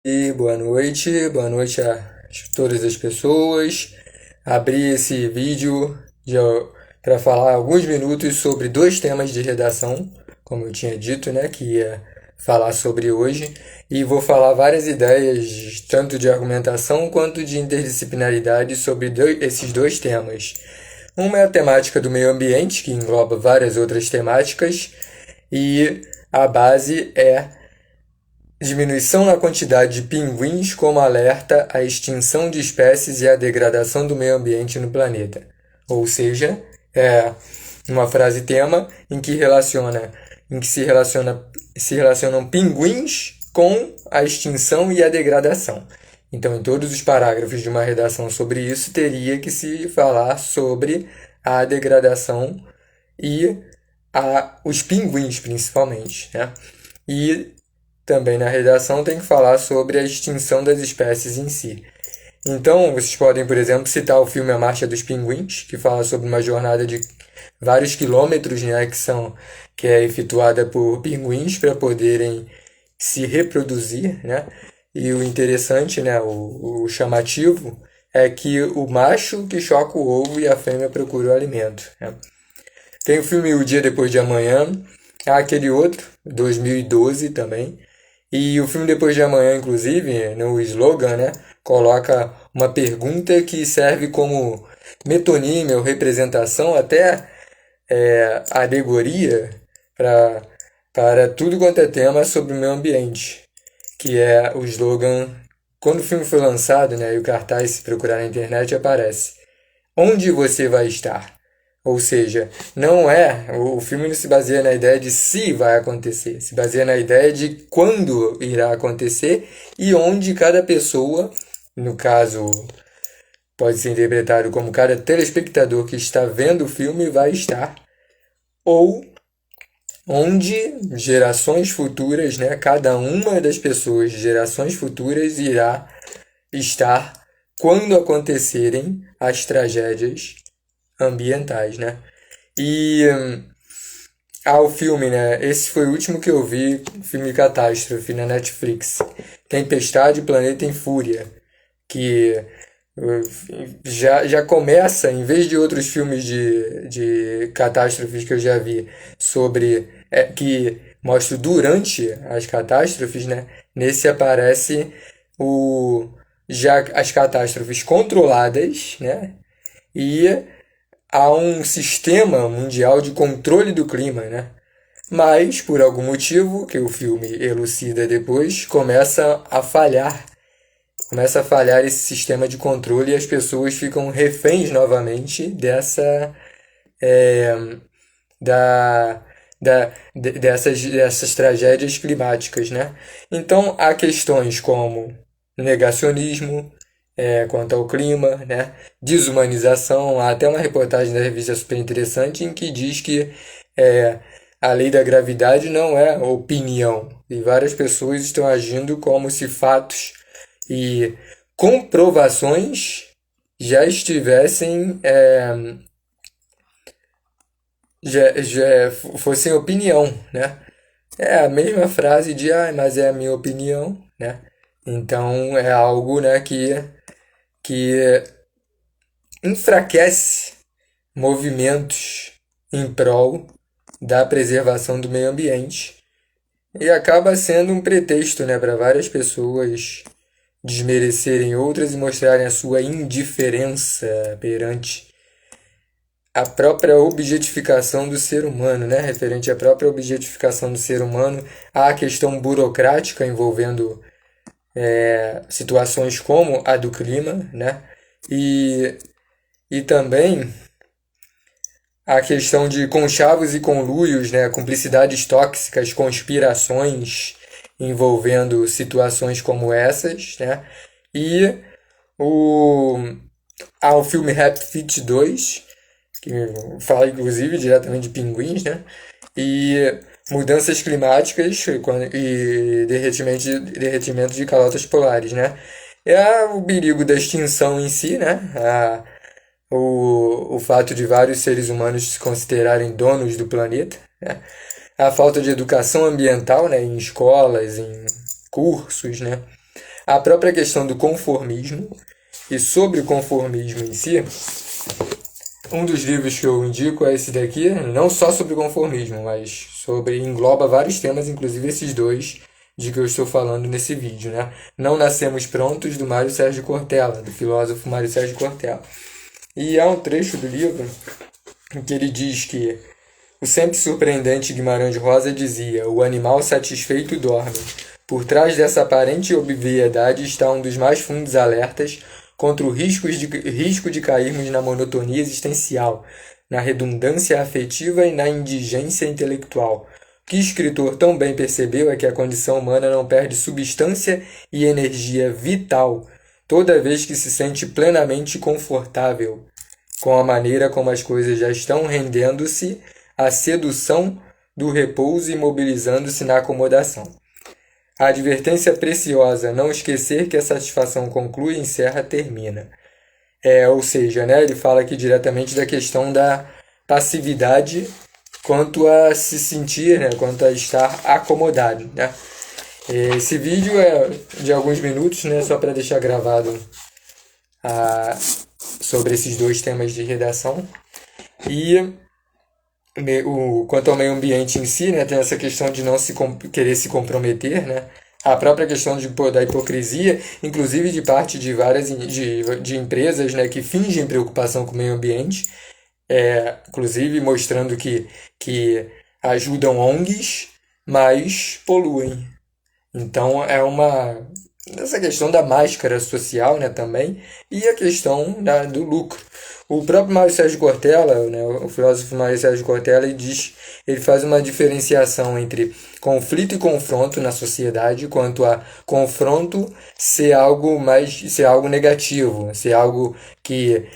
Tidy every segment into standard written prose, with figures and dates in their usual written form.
E boa noite a todas as pessoas. Abri esse vídeo para falar alguns minutos sobre dois temas de redação, como eu tinha dito, né, que ia falar sobre hoje, e vou falar várias ideias, tanto de argumentação quanto de interdisciplinaridade sobre esses dois temas. Uma é a temática do meio ambiente, que engloba várias outras temáticas, e a base é diminuição na quantidade de pinguins como alerta à extinção de espécies e à degradação do meio ambiente no planeta. Ou seja, é uma frase tema em que se relacionam pinguins com a extinção e a degradação. Então, em todos os parágrafos de uma redação sobre isso, teria que se falar sobre a degradação e os pinguins, principalmente, né? E também na redação tem que falar sobre a extinção das espécies em si. Então, vocês podem, por exemplo, citar o filme A Marcha dos Pinguins, que fala sobre uma jornada de vários quilômetros, né, que é efetuada por pinguins para poderem se reproduzir, né? E o interessante, né, o chamativo, é que o macho que choca o ovo e a fêmea procura o alimento, né? Tem o filme O Dia Depois de Amanhã, há aquele outro, 2012 também. E o filme Depois de Amanhã, inclusive, no slogan, né, coloca uma pergunta que serve como metonímia ou representação, até alegoria para, para tudo quanto é tema sobre o meio ambiente, que é o slogan. Quando o filme foi lançado, né, e o cartaz, se procurar na internet, aparece: Onde você vai estar? Ou seja, não é. O filme não se baseia na ideia de se vai acontecer, se baseia na ideia de quando irá acontecer e onde cada pessoa, no caso, pode ser interpretado como cada telespectador que está vendo o filme vai estar, ou onde gerações futuras, né, cada uma das pessoas de gerações futuras irá estar quando acontecerem as tragédias ambientais, né? E o filme, né? Esse foi o último que eu vi, filme Catástrofe na Netflix. Tempestade, Planeta em Fúria, que já começa, em vez de outros filmes de catástrofes que eu já vi, sobre que mostram durante as catástrofes, né? Nesse aparece o já as catástrofes controladas, né? E há um sistema mundial de controle do clima, né? Mas, por algum motivo, que o filme elucida depois, começa a falhar esse sistema de controle e as pessoas ficam reféns novamente é, da, dessas tragédias climáticas, né? Então, há questões como negacionismo, quanto ao clima, né? Desumanização. Há até uma reportagem da revista super interessante em que diz que é, a lei da gravidade não é opinião. E várias pessoas estão agindo como se fatos e comprovações já estivessem, já fossem opinião, né? É a mesma frase de, mas é a minha opinião, né? Então é algo, né, que enfraquece movimentos em prol da preservação do meio ambiente e acaba sendo um pretexto, né, para várias pessoas desmerecerem outras e mostrarem a sua indiferença perante a própria objetificação do ser humano, né? Referente à própria objetificação do ser humano, há a questão burocrática envolvendo situações como a do clima, né? E, e também a questão de conchavos e conluios, né? Cumplicidades tóxicas, conspirações envolvendo situações como essas, né? E o, há o filme Rap Fit 2, que fala inclusive diretamente de pinguins, né? E mudanças climáticas e derretimento de calotas polares, né? É o perigo da extinção em si, né? O fato de vários seres humanos se considerarem donos do planeta, né? A falta de educação ambiental, né? Em escolas, em cursos, né? a própria questão do conformismo. E sobre o conformismo em si, um dos livros que eu indico é esse daqui, não só sobre o conformismo, mas engloba vários temas, inclusive esses dois de que eu estou falando nesse vídeo, né? Não Nascemos Prontos, do Mário Sérgio Cortella, do filósofo Mário Sérgio Cortella. E há um trecho do livro em que ele diz que o sempre surpreendente Guimarães Rosa dizia: o animal satisfeito dorme. Por trás dessa aparente obviedade está um dos mais fundos alertas contra o risco de cairmos na monotonia existencial, na redundância afetiva e na indigência intelectual. O que o escritor tão bem percebeu é que a condição humana não perde substância e energia vital toda vez que se sente plenamente confortável com a maneira como as coisas já estão, rendendo-se à sedução do repouso e mobilizando-se na acomodação. A advertência preciosa, não esquecer que a satisfação conclui, encerra, termina. Ou seja, né, ele fala aqui diretamente da questão da passividade quanto a se sentir, né, quanto a estar acomodado, né. Esse vídeo é de alguns minutos, né, só para deixar gravado sobre esses dois temas de redação. E quanto ao meio ambiente em si, né, tem essa questão de não querer se comprometer, né, a própria questão da hipocrisia, inclusive de parte de várias de empresas, né, que fingem preocupação com o meio ambiente, inclusive mostrando que ajudam ONGs, mas poluem. Então essa questão da máscara social, né, também, e a questão do lucro. O próprio Mário Sérgio Cortella, né, o filósofo Mário Sérgio Cortella, ele faz uma diferenciação entre conflito e confronto na sociedade, quanto a confronto ser algo negativo, ser algo que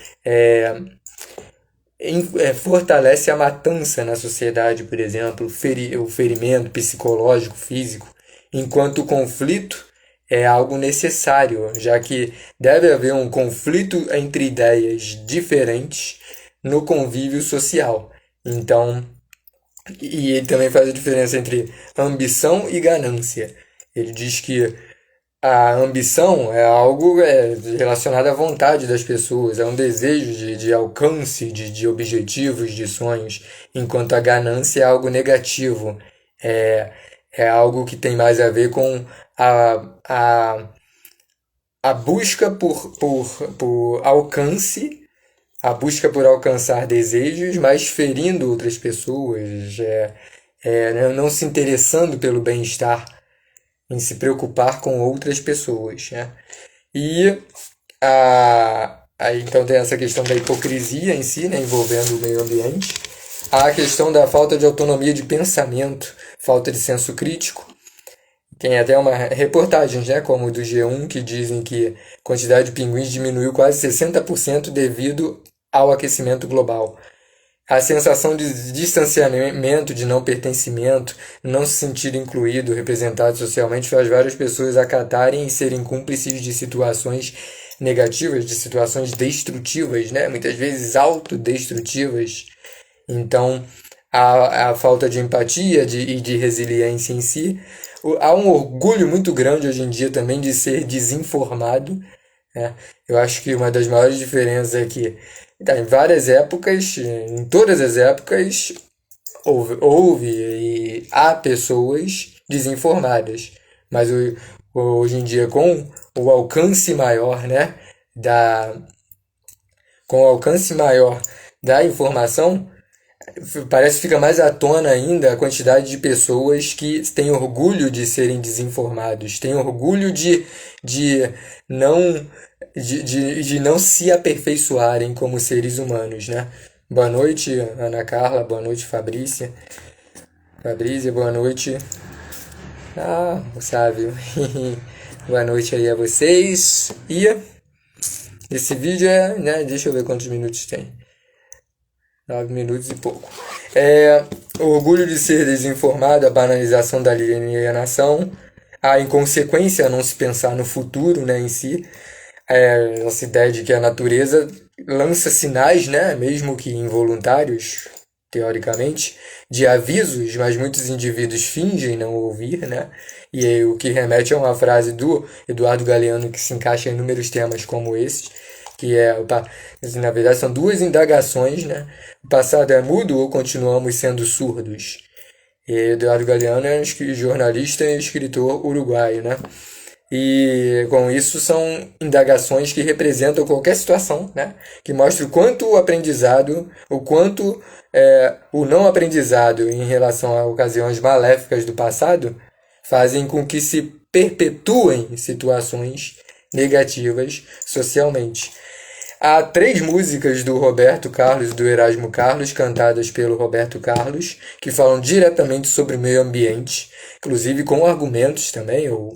fortalece a matança na sociedade, por exemplo, o ferimento psicológico, físico, enquanto o conflito é algo necessário, já que deve haver um conflito entre ideias diferentes no convívio social. Então, e ele também faz a diferença entre ambição e ganância. Ele diz que a ambição é algo relacionado à vontade das pessoas, é um desejo de alcance, de objetivos, de sonhos, enquanto a ganância é algo negativo, é algo que tem mais a ver com a busca por alcance, a busca por alcançar desejos, mas ferindo outras pessoas, não se interessando pelo bem-estar, em se preocupar com outras pessoas, né? E aí então tem essa questão da hipocrisia em si, né, envolvendo o meio ambiente. Há a questão da falta de autonomia de pensamento, falta de senso crítico. Tem até reportagens, né, como do G1, que dizem que a quantidade de pinguins diminuiu quase 60% devido ao aquecimento global. A sensação de distanciamento, de não pertencimento, não se sentir incluído, representado socialmente, faz várias pessoas acatarem e serem cúmplices de situações negativas, de situações destrutivas, né, muitas vezes autodestrutivas. Então, a falta de empatia e de resiliência em si. Há um orgulho muito grande hoje em dia também de ser desinformado, né? Eu acho que uma das maiores diferenças é que em várias épocas, em todas as épocas, houve e há pessoas desinformadas. Mas hoje em dia, com o alcance maior, né, com o alcance maior da informação, parece que fica mais à tona ainda a quantidade de pessoas que têm orgulho de serem desinformados, têm orgulho de não se aperfeiçoarem como seres humanos, né? Boa noite, Ana Carla, boa noite, Fabrícia, boa noite. Sávio. Boa noite aí a vocês. E esse vídeo né, deixa eu ver quantos minutos tem. 9 minutos e pouco. O orgulho de ser desinformado, a banalização da alienação, a inconsequência, não se pensar no futuro, né, em si, essa ideia de que a natureza lança sinais, né, mesmo que involuntários, teoricamente, de avisos, mas muitos indivíduos fingem não ouvir, né? E aí, o que remete a uma frase do Eduardo Galeano que se encaixa em inúmeros temas como esses, que é, na verdade, são duas indagações, né? O passado é mudo ou continuamos sendo surdos? E Eduardo Galeano é um jornalista e escritor uruguaio, né? E com isso são indagações que representam qualquer situação, né? Que mostra o quanto o aprendizado, o quanto o não aprendizado em relação a ocasiões maléficas do passado fazem com que se perpetuem situações negativas socialmente. Há 3 músicas do Roberto Carlos, do Erasmo Carlos, cantadas pelo Roberto Carlos, que falam diretamente sobre o meio ambiente, inclusive com argumentos também, ou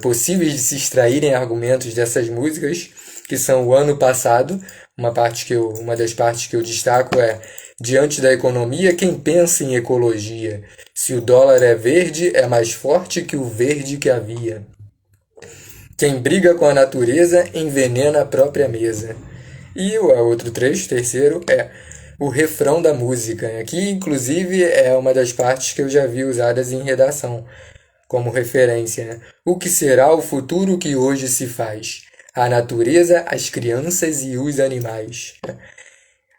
possíveis de se extraírem argumentos dessas músicas, que são o ano passado. Uma das partes que eu destaco é: diante da economia, quem pensa em ecologia? Se o dólar é verde, é mais forte que o verde que havia. Quem briga com a natureza envenena a própria mesa. E o outro trecho, terceiro, é o refrão da música. Aqui, inclusive, é uma das partes que eu já vi usadas em redação como referência, né? O que será o futuro que hoje se faz? A natureza, as crianças e os animais.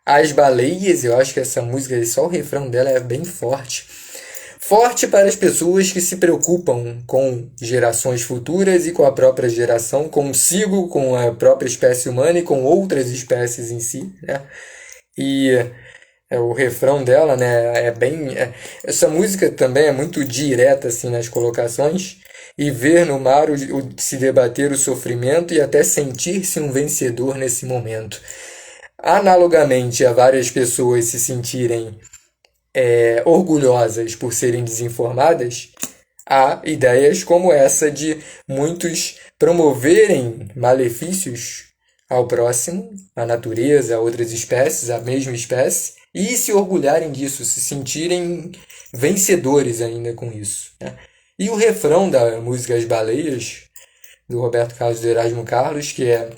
As baleias, eu acho que essa música, só o refrão dela é bem forte. Forte para as pessoas que se preocupam com gerações futuras e com a própria geração, consigo, com a própria espécie humana e com outras espécies em si, né? E o refrão dela, né, essa música também é muito direta assim nas colocações. E ver no mar se debater o sofrimento e até sentir-se um vencedor nesse momento. Analogamente a várias pessoas se sentirem orgulhosas por serem desinformadas, há ideias como essa de muitos promoverem malefícios ao próximo, à natureza, a outras espécies, à mesma espécie, e se orgulharem disso, se sentirem vencedores ainda com isso, né? E o refrão da música As Baleias, do Roberto Carlos, do Erasmo Carlos, que é: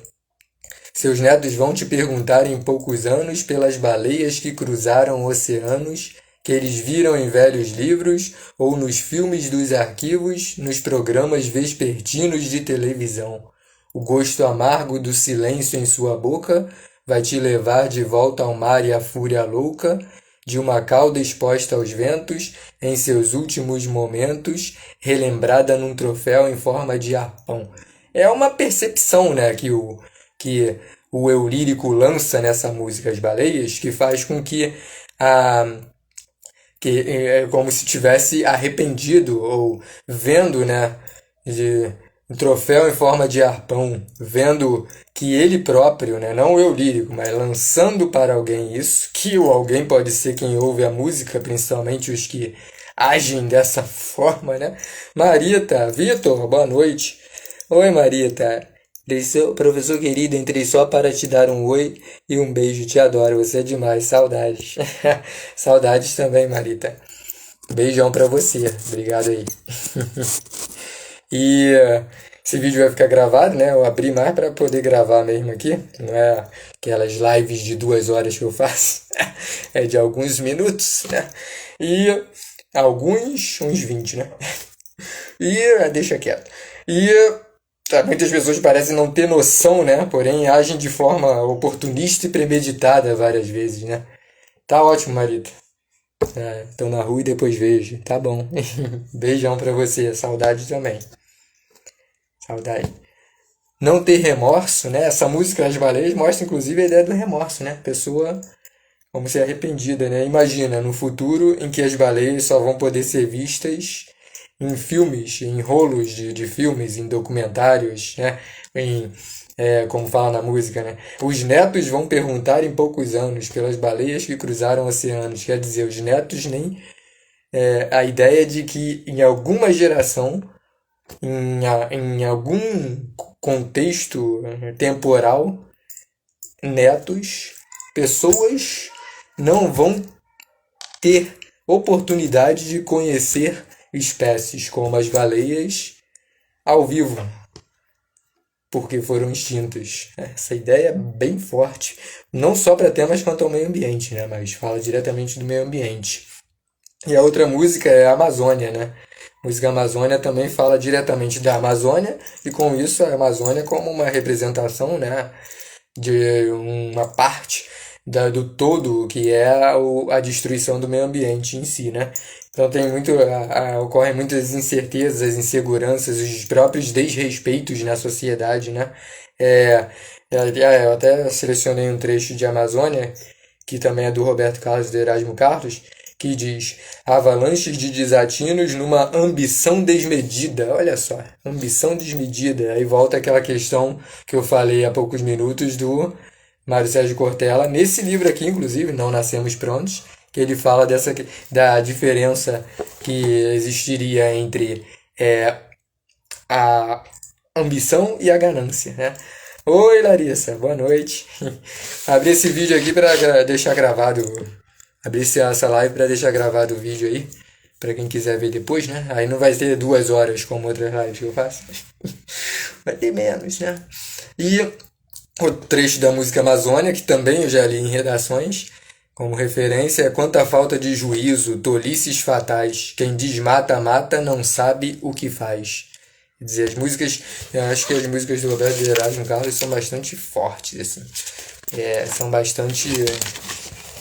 seus netos vão te perguntar em poucos anos pelas baleias que cruzaram oceanos, que eles viram em velhos livros ou nos filmes dos arquivos, nos programas vespertinos de televisão. O gosto amargo do silêncio em sua boca vai te levar de volta ao mar e à fúria louca de uma cauda exposta aos ventos em seus últimos momentos, relembrada num troféu em forma de arpão. É uma percepção, né, que o eu lírico lança nessa música As Baleias, que faz com que é como se tivesse arrependido ou vendo, né, de um troféu em forma de arpão, vendo que ele próprio, né, não o eu lírico, mas lançando para alguém isso, que o alguém pode ser quem ouve a música, principalmente os que agem dessa forma, né? Marita, Vitor, boa noite. Oi, Marita. Professor querido, entrei só para te dar um oi e um beijo. Te adoro, você é demais. Saudades. Saudades também, Marita. Beijão pra você. Obrigado aí. E esse vídeo vai ficar gravado, né? Eu abri mais para poder gravar mesmo aqui. Não é aquelas lives de 2 horas que eu faço. É de alguns minutos, né? E uns 20, né? E deixa quieto. E muitas pessoas parecem não ter noção, né? Porém, agem de forma oportunista e premeditada várias vezes, né? Tá ótimo, Marita. Tô na rua e depois vejo. Tá bom. Beijão pra você. Saudade também. Saudade. Não ter remorso, né? Essa música As Baleias mostra, inclusive, a ideia do remorso, né? Pessoa como se arrependida, né? Imagina, no futuro em que as baleias só vão poder ser vistas em filmes, em rolos de filmes, em documentários, né? Como fala na música, né? Os netos vão perguntar em poucos anos pelas baleias que cruzaram oceanos. Quer dizer, os netos nem... a ideia de que em alguma geração, em algum contexto temporal, pessoas não vão ter oportunidade de conhecer espécies como as baleias ao vivo. porque foram extintas. Essa ideia é bem forte, não só para temas quanto ao meio ambiente, né? Mas fala diretamente do meio ambiente. E a outra música é a Amazônia, né? A música Amazônia também fala diretamente da Amazônia e com isso a Amazônia como uma representação, né, de uma parte do todo que é a destruição do meio ambiente em si, né? Então tem ocorrem muitas incertezas, inseguranças, os próprios desrespeitos na sociedade, né? Eu até selecionei um trecho de Amazônia, que também é do Roberto Carlos e do Erasmo Carlos, que diz: avalanches de desatinos numa ambição desmedida. Olha só, ambição desmedida. Aí volta aquela questão que eu falei há poucos minutos do Mário Sérgio Cortella, nesse livro aqui, inclusive, Não Nascemos Prontos, que ele fala da diferença que existiria entre a ambição e a ganância, né? Oi, Larissa, boa noite. Abri esse vídeo aqui para deixar gravado, abri essa live para deixar gravado o vídeo aí, para quem quiser ver depois, né? Aí não vai ter 2 horas como outras lives que eu faço, vai ter menos, né? E o trecho da música Amazônia, que também eu já li em redações, como referência, é: quanta falta de juízo, tolices fatais, quem desmata, mata, não sabe o que faz. Quer dizer, as músicas, eu acho que as músicas do Roberto de Erasmo Carlos são bastante fortes, assim. São bastante...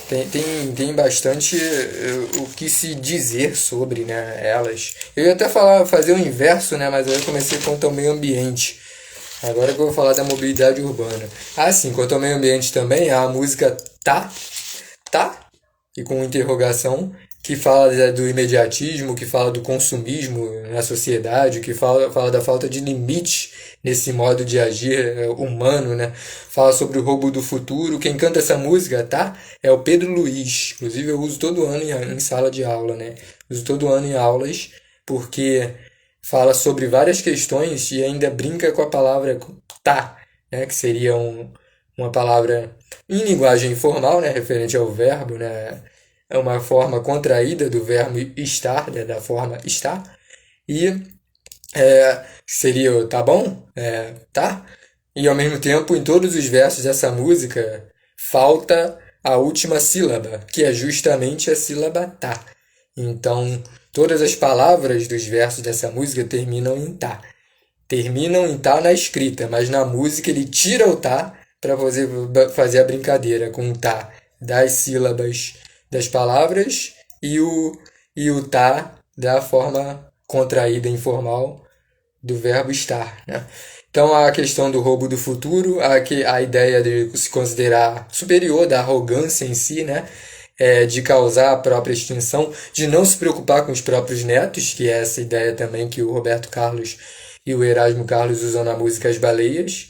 Tem bastante o que se dizer sobre, né, elas. Eu ia até fazer o inverso, né, mas aí eu comecei quanto ao meio ambiente. Agora que eu vou falar da mobilidade urbana. Ah, sim, quanto ao meio ambiente também, há a música Tá, e com interrogação, que fala do imediatismo, que fala do consumismo na sociedade, que fala da falta de limite nesse modo de agir humano, né? Fala sobre o roubo do futuro. Quem canta essa música, tá? É o Pedro Luiz. Inclusive eu uso todo ano em sala de aula, né? Uso todo ano em aulas, porque fala sobre várias questões e ainda brinca com a palavra tá, né? Que seria uma palavra em linguagem informal, né? Referente ao verbo, né? É uma forma contraída do verbo estar, né? Da forma estar. E seria o tá bom? Tá? E ao mesmo tempo, em todos os versos dessa música, falta a última sílaba, que é justamente a sílaba tá. Então, todas as palavras dos versos dessa música terminam em tá. Terminam em tá na escrita, mas na música ele tira o tá para fazer a brincadeira com o tá das sílabas das palavras e o tá da forma contraída informal do verbo estar, né? Então a questão do roubo do futuro, a ideia de se considerar superior, da arrogância em si, né? De causar a própria extinção, de não se preocupar com os próprios netos, que é essa ideia também que o Roberto Carlos e o Erasmo Carlos usam na música As Baleias.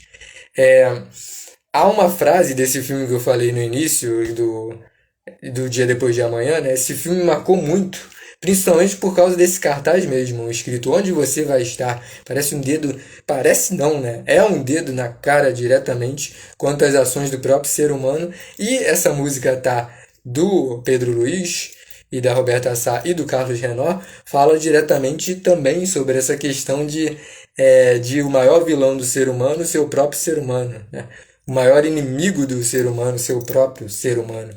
Há uma frase desse filme que eu falei no início, do Dia Depois de Amanhã, né? Esse filme marcou muito, principalmente por causa desse cartaz mesmo, escrito Onde Você Vai Estar. Parece um dedo, parece não, né? É um dedo na cara diretamente quanto às ações do próprio ser humano. E essa música tá do Pedro Luiz e da Roberta Sá e do Carlos Renor, fala diretamente também sobre essa questão de o maior vilão do ser humano ser o próprio ser humano, né? O maior inimigo do ser humano ser o próprio ser humano.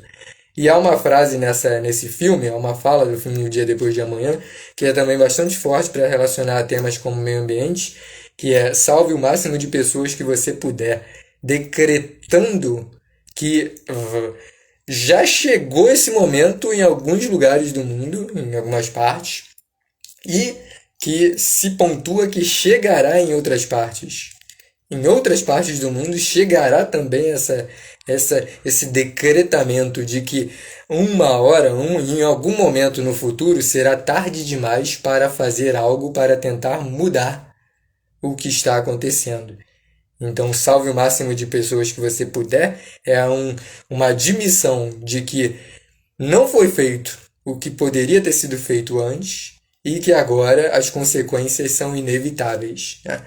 E há uma frase nesse filme, há uma fala do filme O Dia Depois de Amanhã, que é também bastante forte para relacionar a temas como meio ambiente, que é: salve o máximo de pessoas que você puder, decretando que já chegou esse momento em alguns lugares do mundo, em algumas partes, e que se pontua que chegará em outras partes. Em outras partes do mundo chegará também esse decretamento de que uma hora, em algum momento no futuro, será tarde demais para fazer algo para tentar mudar o que está acontecendo. Então, salve o máximo de pessoas que você puder, uma admissão de que não foi feito o que poderia ter sido feito antes e que agora as consequências são inevitáveis, né?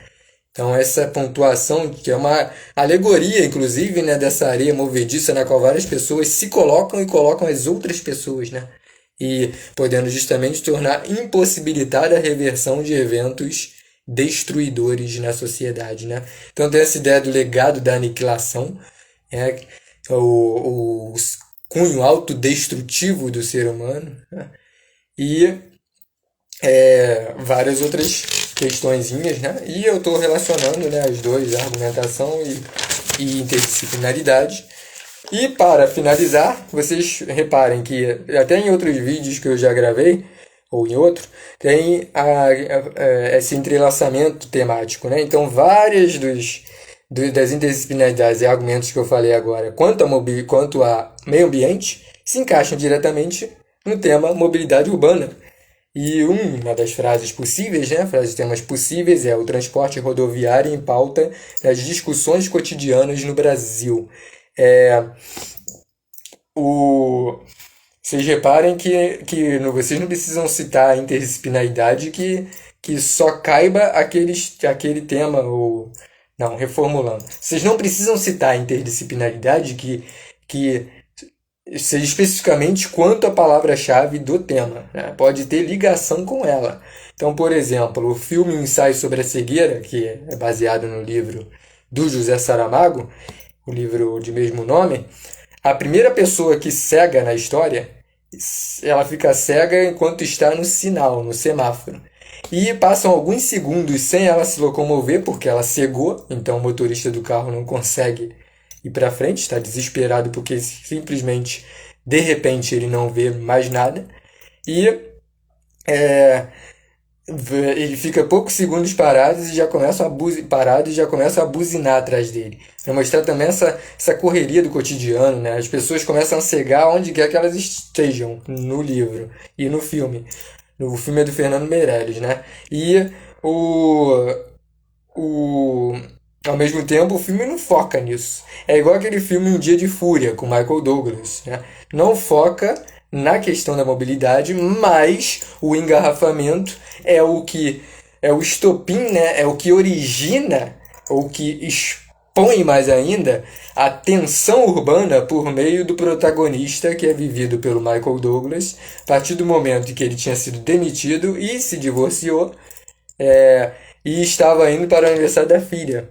Então essa pontuação, que é uma alegoria, inclusive, né, dessa areia movediça na qual várias pessoas se colocam e colocam as outras pessoas, né? E podendo justamente tornar impossibilitada a reversão de eventos destruidores na sociedade, né? Então tem essa ideia do legado da aniquilação, né? O cunho autodestrutivo do ser humano, né? E várias outras questõezinhas, né? E eu estou relacionando, né, as duas, argumentação e interdisciplinaridade. E para finalizar, vocês reparem que até em outros vídeos que eu já gravei, ou em outro, tem esse entrelaçamento temático, né? Então, várias das interdisciplinaridades e argumentos que eu falei agora, quanto a meio ambiente, se encaixam diretamente no tema mobilidade urbana. E uma das frases possíveis, né, frases temas possíveis, é o transporte rodoviário em pauta das discussões cotidianas no Brasil. Vocês reparem que vocês não precisam citar a interdisciplinaridade que só caiba aquele tema, ou... Não, reformulando. Vocês não precisam citar a interdisciplinaridade que seja especificamente quanto à palavra-chave do tema, né? Pode ter ligação com ela. Então, por exemplo, o filme Um Ensaio sobre a Cegueira, que é baseado no livro do José Saramago, o livro de mesmo nome, a primeira pessoa que cega na história, ela fica cega enquanto está no sinal, no semáforo. E passam alguns segundos sem ela se locomover, porque ela cegou, então o motorista do carro não consegue ir para frente, está desesperado porque simplesmente, de repente, ele não vê mais nada. E ele fica poucos segundos parados e já começa a buzinar atrás dele. Para mostrar também essa correria do cotidiano, né? As pessoas começam a cegar onde quer que elas estejam no livro e no filme. O filme é do Fernando Meirelles, né? E ao mesmo tempo, o filme não foca nisso. É igual aquele filme Um Dia de Fúria, com Michael Douglas, né? Não foca na questão da mobilidade, mas o engarrafamento é o estopim, né? É o que origina, ou que expõe mais ainda, a tensão urbana por meio do protagonista, que é vivido pelo Michael Douglas, a partir do momento em que ele tinha sido demitido e se divorciou, e estava indo para o aniversário da filha,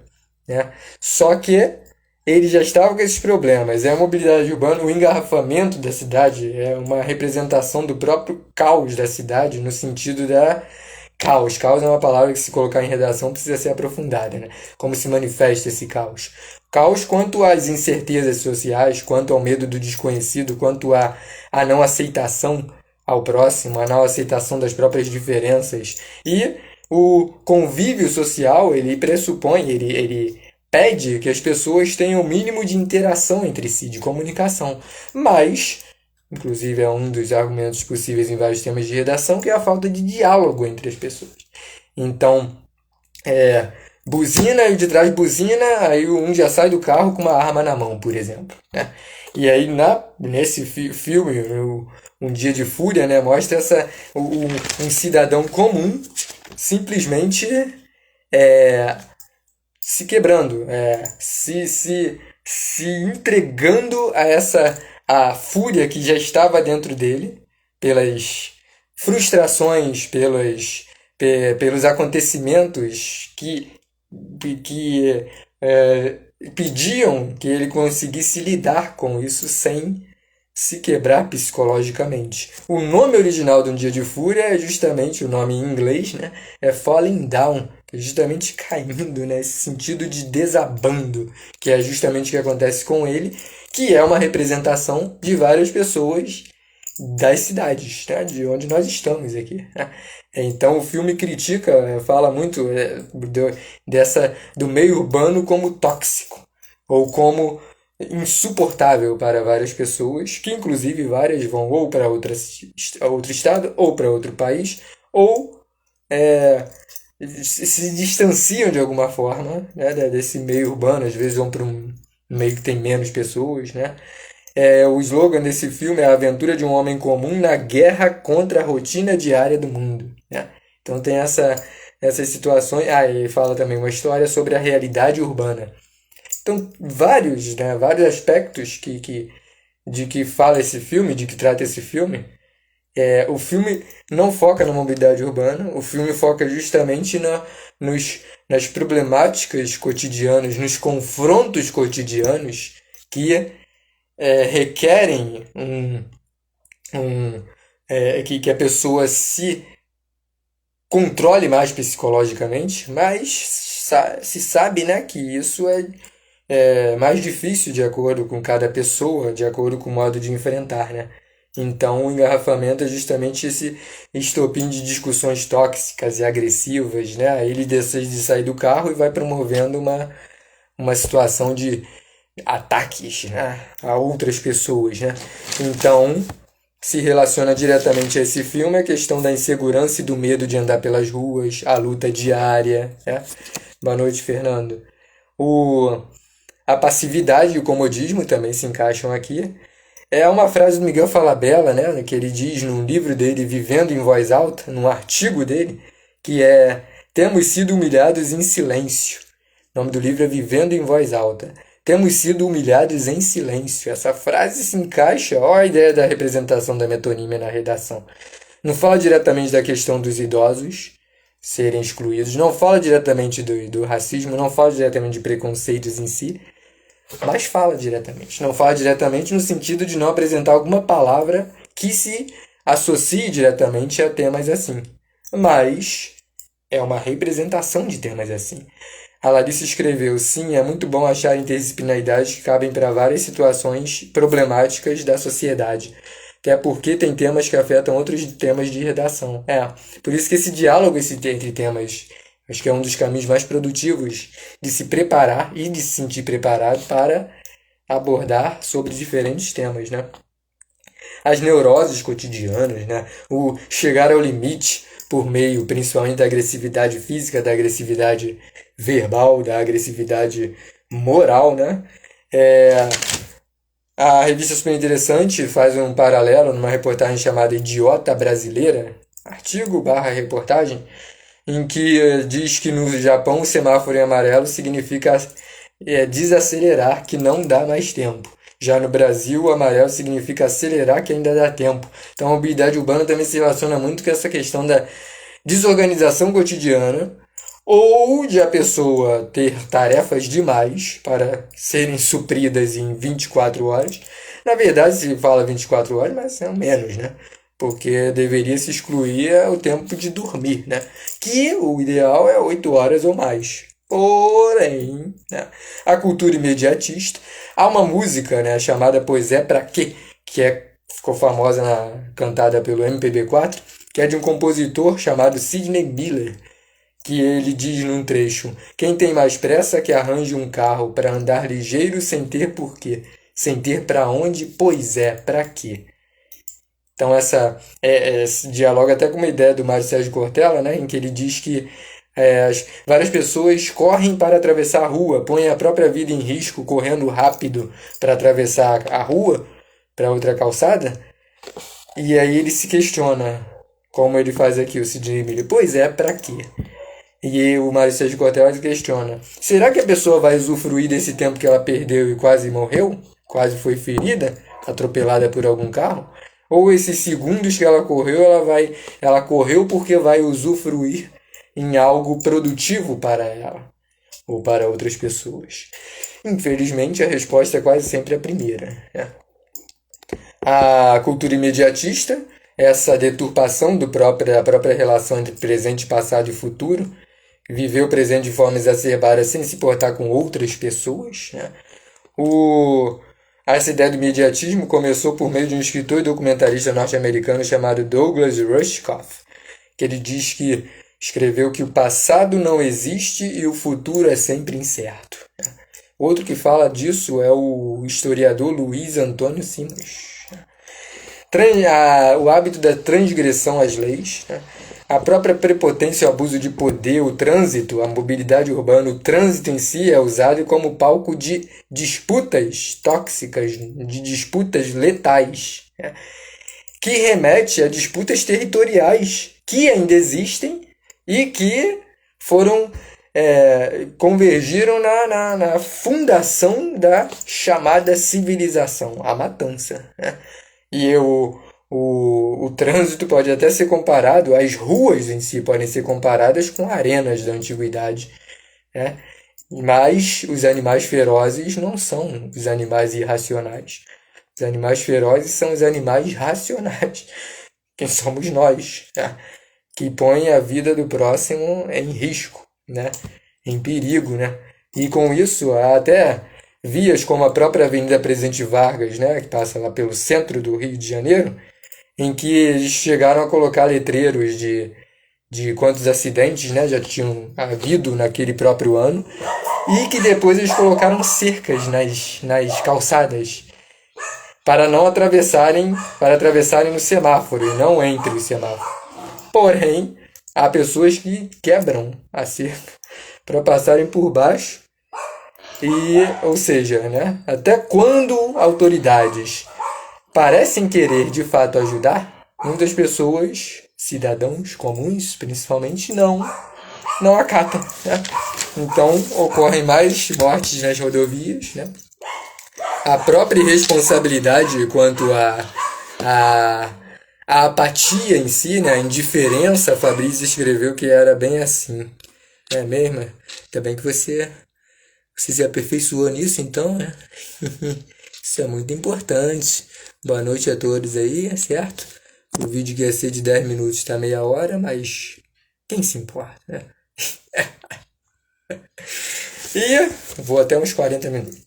né? Só que ele já estava com esses problemas. A mobilidade urbana, o engarrafamento da cidade é uma representação do próprio caos da cidade, no sentido da... Caos. Caos é uma palavra que, se colocar em redação, precisa ser aprofundada, né? Como se manifesta esse caos? Caos quanto às incertezas sociais, quanto ao medo do desconhecido, quanto à não aceitação ao próximo, a não aceitação das próprias diferenças. E o convívio social, ele pressupõe, ele pede que as pessoas tenham o mínimo de interação entre si, de comunicação. Mas, inclusive é um dos argumentos possíveis em vários temas de redação, que é a falta de diálogo entre as pessoas. Então, buzina, e de trás buzina, aí um já sai do carro com uma arma na mão, por exemplo, né? E aí nesse filme, Um Dia de Fúria, né, mostra um cidadão comum simplesmente se quebrando, se entregando a fúria que já estava dentro dele, pelas frustrações, pelos acontecimentos que pediam que ele conseguisse lidar com isso sem se quebrar psicologicamente. O nome original de Um Dia de Fúria é justamente, o nome em inglês, né? É Falling Down, que é justamente caindo, né? Esse sentido de desabando, que é justamente o que acontece com ele, que é uma representação de várias pessoas das cidades, né? De onde nós estamos aqui, né? Então o filme critica, fala muito do meio urbano como tóxico, ou como insuportável para várias pessoas, que inclusive várias vão ou para outro estado, ou para outro país, ou se distanciam de alguma forma, né, desse meio urbano, às vezes vão para um meio que tem menos pessoas, né? O slogan desse filme é a aventura de um homem comum na guerra contra a rotina diária do mundo, né? Então tem essas situações. E fala também uma história sobre a realidade urbana. Então, vários aspectos de que fala esse filme, de que trata esse filme, O filme não foca na mobilidade urbana, o filme foca justamente nas problemáticas cotidianas, nos confrontos cotidianos que requerem que a pessoa se controle mais psicologicamente, mas se sabe, né, que isso é mais difícil de acordo com cada pessoa, de acordo com o modo de enfrentar, né? Então, o engarrafamento é justamente esse estopim de discussões tóxicas e agressivas, né? Aí ele decide sair do carro e vai promovendo uma situação de ataques, né, a outras pessoas, né? Então, se relaciona diretamente a esse filme a questão da insegurança e do medo de andar pelas ruas, a luta diária, né? Boa noite, Fernando. O, a passividade e o comodismo também se encaixam aqui. É uma frase do Miguel Falabella, né, que ele diz num livro dele, Vivendo em Voz Alta, num artigo dele, que é Temos sido humilhados em silêncio. O nome do livro é Vivendo em Voz Alta. Temos sido humilhados em silêncio. Essa frase se encaixa, ó, a ideia da representação da metonímia na redação. Não fala diretamente da questão dos idosos serem excluídos, não fala diretamente do racismo, não fala diretamente de preconceitos em si, mas fala diretamente. Não fala diretamente no sentido de não apresentar alguma palavra que se associe diretamente a temas assim. Mas é uma representação de temas assim. A Larissa escreveu: sim, é muito bom achar interdisciplinaridades que cabem para várias situações problemáticas da sociedade. Até porque tem temas que afetam outros temas de redação. Por isso que esse diálogo entre temas, acho que é um dos caminhos mais produtivos de se preparar e de se sentir preparado para abordar sobre diferentes temas, né? As neuroses cotidianas, né? O chegar ao limite por meio, principalmente da agressividade física, da agressividade verbal, da agressividade moral, né? A revista Super Interessante faz um paralelo numa reportagem chamada Idiota Brasileira, artigo/reportagem, em que diz que no Japão o semáforo em amarelo significa desacelerar, que não dá mais tempo. Já no Brasil, o amarelo significa acelerar, que ainda dá tempo. Então a mobilidade urbana também se relaciona muito com essa questão da desorganização cotidiana, ou de a pessoa ter tarefas demais para serem supridas em 24 horas. Na verdade, se fala 24 horas, mas é menos, né? Porque deveria se excluir o tempo de dormir, né? Que o ideal é 8 horas ou mais. Porém, né, a cultura imediatista, há uma música, né, chamada Pois é Pra Quê, que ficou famosa cantada pelo MPB4, que é de um compositor chamado Sidney Miller, que ele diz num trecho: quem tem mais pressa que arranje um carro para andar ligeiro sem ter porquê, sem ter para onde, pois é, pra quê? Então essa dialoga até com uma ideia do Mário Sérgio Cortella, né, em que ele diz que várias pessoas correm para atravessar a rua, põem a própria vida em risco correndo rápido para atravessar a rua para outra calçada, e aí ele se questiona, como ele faz aqui o Sidney Miller: pois é, para quê? E o Mário Sérgio Cortella se questiona: será que a pessoa vai usufruir desse tempo que ela perdeu e quase morreu? Quase foi ferida? Atropelada por algum carro? Ou esses segundos que ela correu, ela correu porque vai usufruir em algo produtivo para ela ou para outras pessoas? Infelizmente, a resposta é quase sempre a primeira, né? A cultura imediatista, essa deturpação da própria relação entre presente, passado e futuro, viver o presente de forma exacerbada sem se importar com outras pessoas, né? Essa ideia do imediatismo começou por meio de um escritor e documentarista norte-americano chamado Douglas Rushkoff, que ele diz que escreveu que o passado não existe e o futuro é sempre incerto. Outro que fala disso é o historiador Luiz Antônio Simões. O hábito da transgressão às leis, né? A própria prepotência e o abuso de poder, o trânsito, a mobilidade urbana, o trânsito em si é usado como palco de disputas tóxicas, de disputas letais, né? Que remete a disputas territoriais que ainda existem e que convergiram na fundação da chamada civilização, a matança, né? E o trânsito pode até ser comparado, as ruas em si podem ser comparadas com arenas da antiguidade, né? Mas os animais ferozes não são os animais irracionais. Os animais ferozes são os animais racionais. Quem somos nós, né? Que põem a vida do próximo em risco, né? Em perigo, né? E com isso, há até vias como a própria Avenida Presidente Vargas, né? Que passa lá pelo centro do Rio de Janeiro, em que eles chegaram a colocar letreiros de quantos acidentes, né, já tinham havido naquele próprio ano, e que depois eles colocaram cercas nas calçadas para não atravessarem, para atravessarem no semáforo e não entre o semáforo. Porém, há pessoas que quebram a cerca para passarem por baixo e, ou seja, né, até quando autoridades parecem querer de fato ajudar, muitas pessoas, cidadãos comuns principalmente, não acatam, né? Então ocorrem mais mortes nas rodovias, né? A própria irresponsabilidade quanto a apatia em si, né? A indiferença, a Fabrício escreveu que era bem assim. É mesmo? Ainda bem que você se aperfeiçoou nisso, então, né? Isso é muito importante. Boa noite a todos aí, é certo? O vídeo que ia ser de 10 minutos está meia hora, mas quem se importa, né? E vou até uns 40 minutos.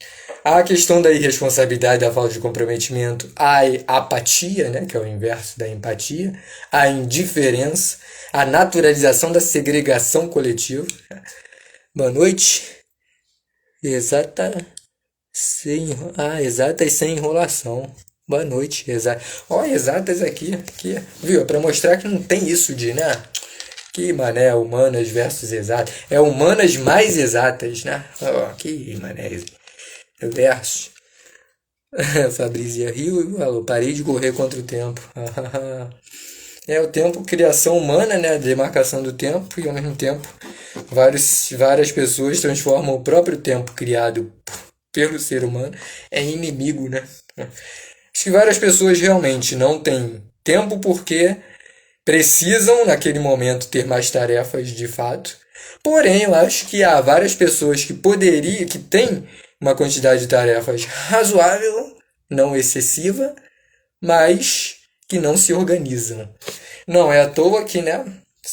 A questão da irresponsabilidade, da falta de comprometimento, a apatia, né, que é o inverso da empatia, a indiferença, a naturalização da segregação coletiva. Boa noite. Exata e sem enrolação. Boa noite, exatas aqui, viu? Para mostrar que não tem isso de, né? Que mané, humanas versus exatas. É humanas mais exatas, né? Que mané, versus. Fabrícia Rio falou, parei de correr contra o tempo. É o tempo, criação humana, né? Demarcação do tempo, e ao mesmo tempo várias pessoas transformam o próprio tempo criado pelo ser humano em inimigo, né? Acho que várias pessoas realmente não têm tempo porque precisam, naquele momento, ter mais tarefas de fato. Porém, eu acho que há várias pessoas que têm uma quantidade de tarefas razoável, não excessiva, mas que não se organizam. Não é à toa que, né?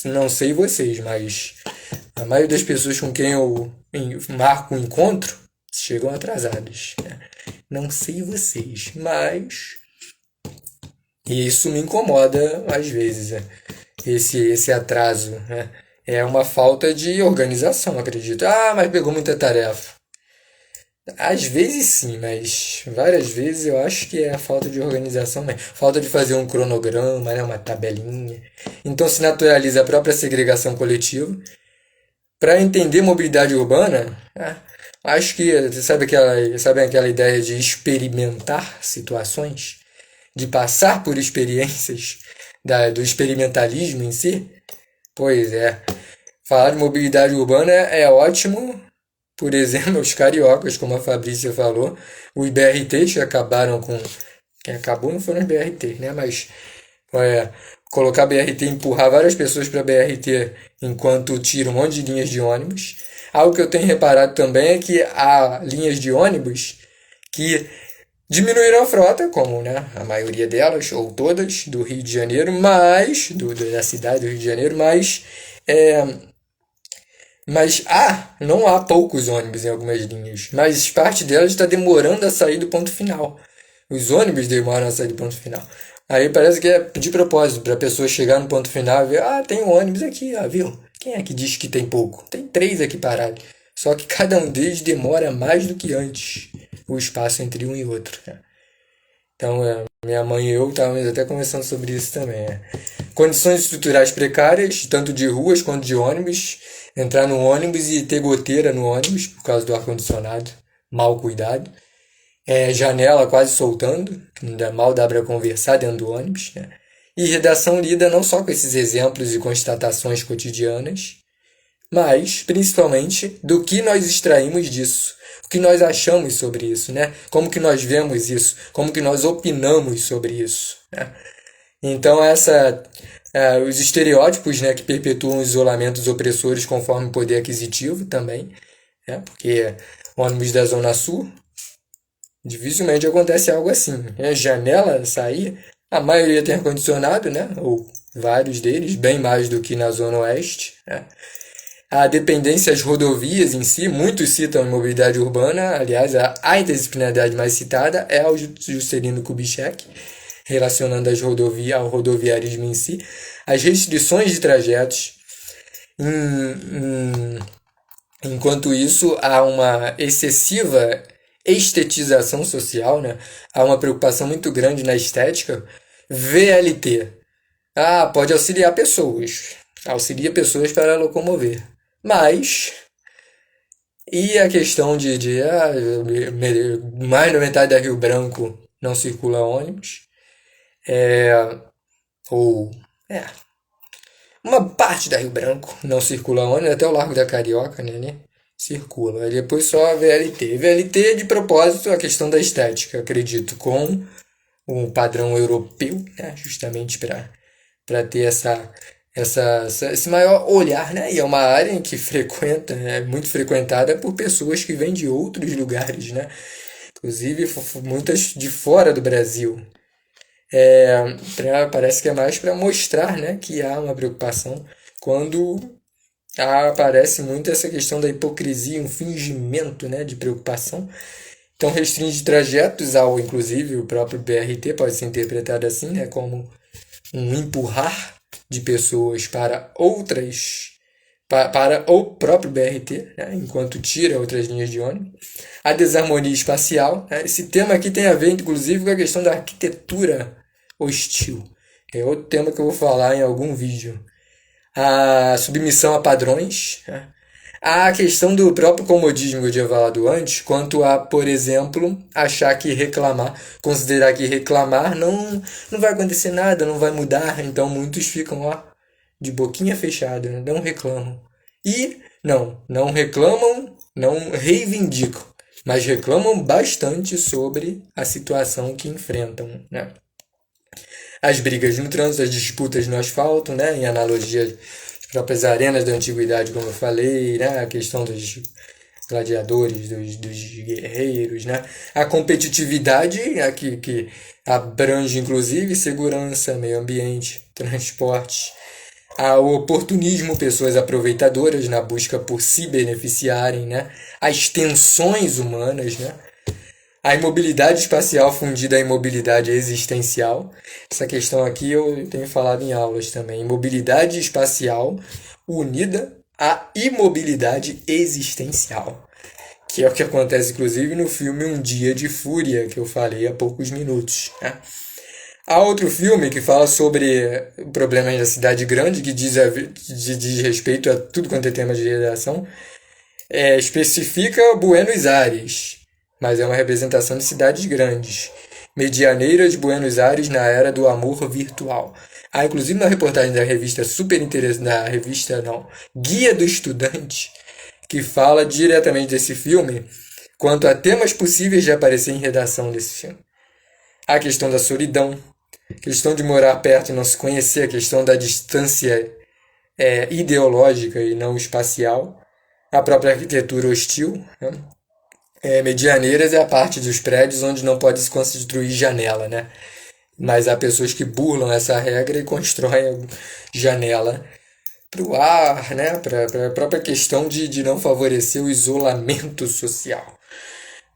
Não sei vocês, mas a maioria das pessoas com quem eu marco um encontro chegam atrasadas, né? Não sei vocês, mas isso me incomoda às vezes, né? Esse atraso, né? É uma falta de organização, acredito. Mas pegou muita tarefa. Às vezes sim, mas várias vezes eu acho que é a falta de organização, né? Falta de fazer um cronograma, né? Uma tabelinha. Então se naturaliza a própria segregação coletiva. Para entender mobilidade urbana, né? Acho que, sabe aquela ideia de experimentar situações? De passar por experiências do experimentalismo em si? Pois é. Falar de mobilidade urbana é ótimo. Por exemplo, os cariocas, como a Fabrícia falou, os BRTs que acabaram com... Quem acabou não foram os BRTs, né? Mas colocar BRT e empurrar várias pessoas para BRT enquanto tira um monte de linhas de ônibus. Algo que eu tenho reparado também é que há linhas de ônibus que diminuíram a frota, como, né, a maioria delas, ou todas, do Rio de Janeiro, mas da cidade do Rio de Janeiro, mas não há poucos ônibus em algumas linhas, mas parte delas está demorando a sair do ponto final. Os ônibus demoram a sair do ponto final. Aí parece que é de propósito, para a pessoa chegar no ponto final e ver, tem um ônibus aqui, viu? Quem é que diz que tem pouco? Tem 3 aqui parados. Só que cada um deles demora mais do que antes, o espaço entre um e outro, né? Então, minha mãe e eu estávamos até conversando sobre isso também, né? Condições estruturais precárias, tanto de ruas quanto de ônibus. Entrar no ônibus e ter goteira no ônibus, por causa do ar-condicionado, mal cuidado. Janela quase soltando, ainda mal dá para conversar dentro do ônibus, né? E redação lida não só com esses exemplos e constatações cotidianas, mas, principalmente, do que nós extraímos disso, o que nós achamos sobre isso, né? Como que nós vemos isso, como que nós opinamos sobre isso, né? Então, os estereótipos, né, que perpetuam os isolamentos opressores conforme o poder aquisitivo também, né, porque ônibus da Zona Sul, dificilmente acontece algo assim. É janela, sair, a maioria tem ar-condicionado, né, ou vários deles, bem mais do que na Zona Oeste, né. A dependência às rodovias em si, muitos citam a mobilidade urbana, aliás, a interdisciplinaridade mais citada é o Juscelino Kubitschek, relacionando as rodovias ao rodoviarismo em si, as restrições de trajetos. Enquanto isso, há uma excessiva estetização social, né? Há uma preocupação muito grande na estética. VLT. Ah, pode auxiliar pessoas. Auxilia pessoas para locomover. Mas, e a questão mais da metade da Rio Branco não circula ônibus? É, ou, é, uma parte da Rio Branco não circula ônibus, até o Largo da Carioca, né? Circula. Aí depois só a VLT. VLT de propósito, a questão da estética, acredito, com o padrão europeu, né? Justamente para ter esse maior olhar, né? E é uma área em que é muito frequentada por pessoas que vêm de outros lugares, né? Inclusive muitas de fora do Brasil. Parece que é mais para mostrar, né, que há uma preocupação quando aparece muito essa questão da hipocrisia, um fingimento, né, de preocupação. Então restringe trajetos ao, inclusive, o próprio BRT pode ser interpretado assim, né, como um empurrar de pessoas para para o próprio BRT, né, enquanto tira outras linhas de ônibus. A desarmonia espacial, né, esse tema aqui tem a ver, inclusive, com a questão da arquitetura hostil. É outro tema que eu vou falar em algum vídeo. A submissão a padrões, né, a questão do próprio comodismo que eu tinha falado antes, quanto a, por exemplo, considerar que reclamar não vai acontecer nada, não vai mudar, então muitos ficam lá de boquinha fechada, né? Não reclamam. E não reclamam, não reivindicam, mas reclamam bastante sobre a situação que enfrentam, né? As brigas no trânsito, as disputas no asfalto, né? Em analogia às próprias arenas da antiguidade, como eu falei, né? A questão dos gladiadores, dos guerreiros, né? A competitividade, que abrange inclusive segurança, meio ambiente, transporte. O oportunismo, pessoas aproveitadoras na busca por se beneficiarem, né? As tensões humanas, né? A imobilidade espacial fundida à imobilidade existencial. Essa questão aqui eu tenho falado em aulas também. Imobilidade espacial unida à imobilidade existencial. Que é o que acontece, inclusive, no filme Um Dia de Fúria, que eu falei há poucos minutos, né? Há outro filme que fala sobre problemas da cidade grande, que diz respeito a tudo quanto é tema de redação. Especifica Buenos Aires, mas é uma representação de cidades grandes. Medianeiras de Buenos Aires na era do amor virtual. Há inclusive uma reportagem da revista super interessante, Guia do Estudante, que fala diretamente desse filme, quanto a temas possíveis de aparecer em redação desse filme. A questão da solidão, a questão de morar perto e não se conhecer, a questão da distância ideológica e não espacial, a própria arquitetura hostil, né? Medianeiras é a parte dos prédios onde não pode se construir janela, né? Mas há pessoas que burlam essa regra e constroem janela para o ar, né? Para a própria questão de não favorecer o isolamento social.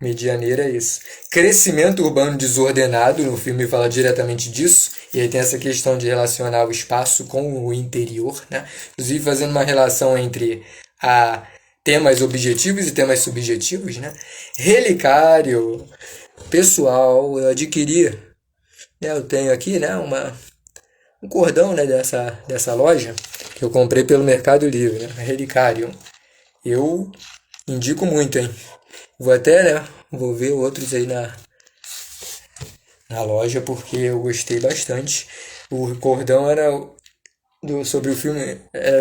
Medianeira é isso. Crescimento urbano desordenado, no filme fala diretamente disso, e aí tem essa questão de relacionar o espaço com o interior, né? Inclusive fazendo uma relação entre temas objetivos e temas subjetivos, né? Relicário, pessoal, eu adquiri, né? Eu tenho aqui, né, um cordão, né, dessa loja, que eu comprei pelo Mercado Livre, né? Relicário. Eu indico muito, hein? Vou até, né, vou ver outros aí na loja, porque eu gostei bastante. O cordão era sobre o filme,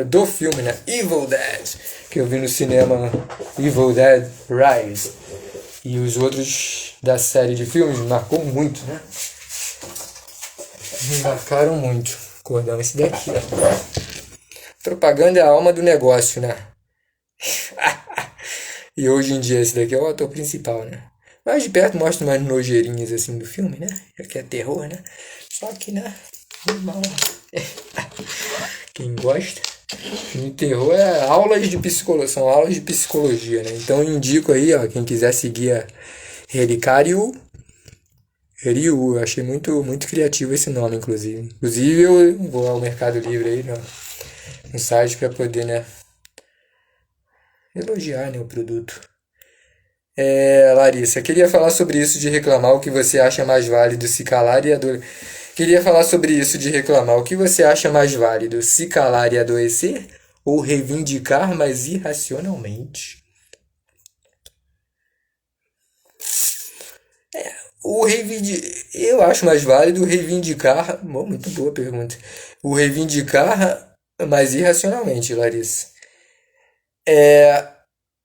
do filme, né, Evil Dead, que eu vi no cinema, Evil Dead Rise. E os outros da série de filmes marcou muito, né? Me marcaram muito. Cordão esse daqui, ó. Propaganda é a alma do negócio, né? E hoje em dia esse daqui é o ator principal, né? Mais de perto mostra umas nojeirinhas assim do filme, né? Já que é terror, né? Só que, né? Normal. Quem gosta? Filme de terror é aulas de psicologia, são aulas de psicologia, né? Então eu indico aí, ó, quem quiser seguir a Relicário Ryu, eu achei muito criativo esse nome, inclusive. Inclusive eu vou ao Mercado Livre aí no site para poder, né, elogiar, né, o produto. Larissa, queria falar sobre isso de reclamar o que você acha mais válido se calar e adoecer. Queria falar sobre isso de reclamar o que você acha mais válido se calar e adoecer ou reivindicar, mas irracionalmente. Eu acho mais válido reivindicar. Bom, muito boa pergunta. O reivindicar, mas irracionalmente, Larissa.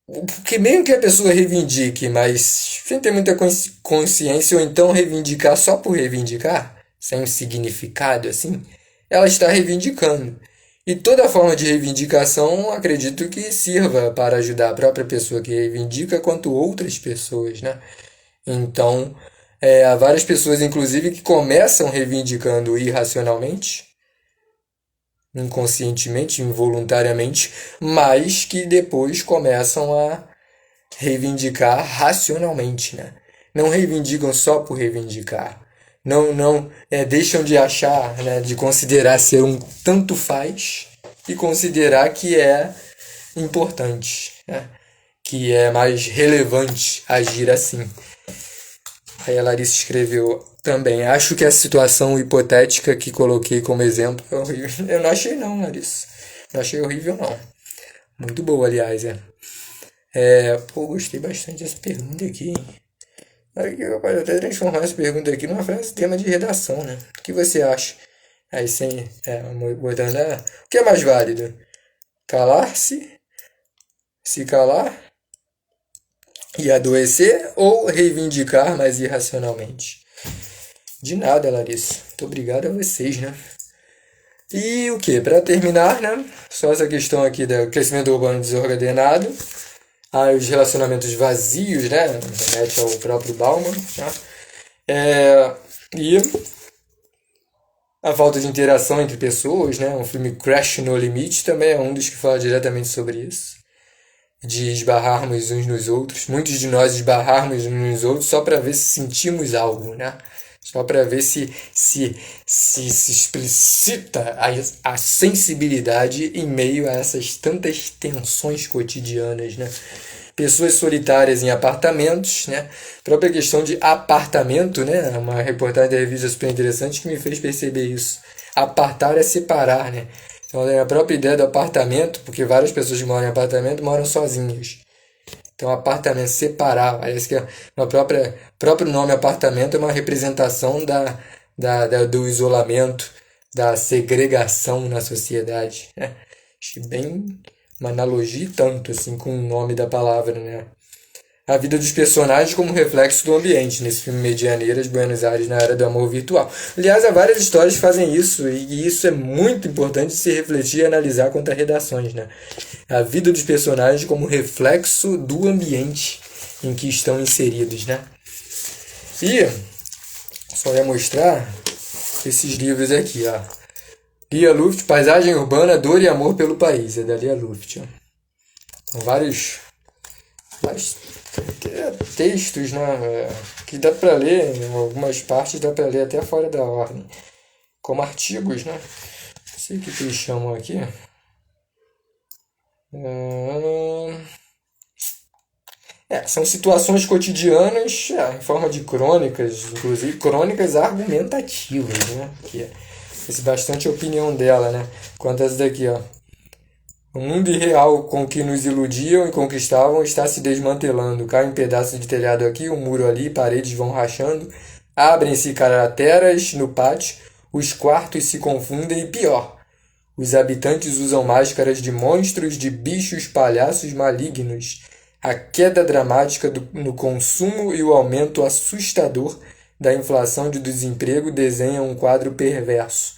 Porque mesmo que a pessoa reivindique, mas sem ter muita consciência, ou então reivindicar só por reivindicar, sem um significado assim, ela está reivindicando. E toda forma de reivindicação, acredito que sirva para ajudar a própria pessoa que reivindica, quanto outras pessoas, né? Então, há várias pessoas, inclusive, que começam reivindicando irracionalmente, inconscientemente, involuntariamente, mas que depois começam a reivindicar racionalmente, né? Não reivindicam só por reivindicar. Não deixam de achar, né, de considerar ser um tanto faz e considerar que é importante, né? Que é mais relevante agir assim. Aí a Larissa escreveu também. Acho que a situação hipotética que coloquei como exemplo é horrível. Eu não achei não, Larissa. Não achei horrível não. Muito boa, aliás, gostei bastante dessa pergunta aqui, hein? Aí eu posso até transformar essa pergunta aqui numa frase tema de redação, né? O que você acha? Aí sem. Botando. O que é mais válido? Calar-se? Se calar? E adoecer? Ou reivindicar mais irracionalmente? De nada, Larissa. Muito obrigado a vocês, né? E o que? Para terminar, né? Só essa questão aqui do crescimento urbano desordenado. Os relacionamentos vazios, né? Remete ao próprio Bauman. Tá? E a falta de interação entre pessoas, né? O filme Crash no Limite também é um dos que fala diretamente sobre isso. De esbarrarmos uns nos outros. Muitos de nós esbarrarmos uns nos outros só para ver se sentimos algo, né? Só para ver se explicita a sensibilidade em meio a essas tantas tensões cotidianas, né? Pessoas solitárias em apartamentos, né? A própria questão de apartamento, né? Uma reportagem da revista super interessante que me fez perceber isso. Apartar é separar, né? Então, a própria ideia do apartamento, porque várias pessoas que moram em apartamento moram sozinhas. Então, apartamento, separar, parece que o próprio nome apartamento é uma representação do isolamento, da segregação na sociedade, né? Achei bem uma analogia tanto assim com o nome da palavra, né? A vida dos personagens como reflexo do ambiente, nesse filme Medianeiras, Buenos Aires na Era do Amor Virtual. Aliás, há várias histórias que fazem isso, e isso é muito importante de se refletir e analisar quanto a redações, né? A vida dos personagens como reflexo do ambiente em que estão inseridos, né? E só ia mostrar esses livros aqui, ó. Lia Luft, Paisagem Urbana, Dor e Amor pelo País, é da Lia Luft, ó. São vários textos, né, que dá para ler, em algumas partes dá para ler até fora da ordem, como artigos, né? Não sei o que eles chamam aqui. São situações cotidianas em forma de crônicas, inclusive crônicas argumentativas, né? Que é bastante a opinião dela, né? Quanto a essa daqui, ó. O mundo irreal com que nos iludiam e conquistavam está se desmantelando. Cai um pedaço de telhado aqui, um muro ali, paredes vão rachando. Abrem-se crateras no pátio, os quartos se confundem e pior. Os habitantes usam máscaras de monstros, de bichos, palhaços malignos. A queda dramática no consumo e o aumento assustador da inflação e do desemprego desenham um quadro perverso.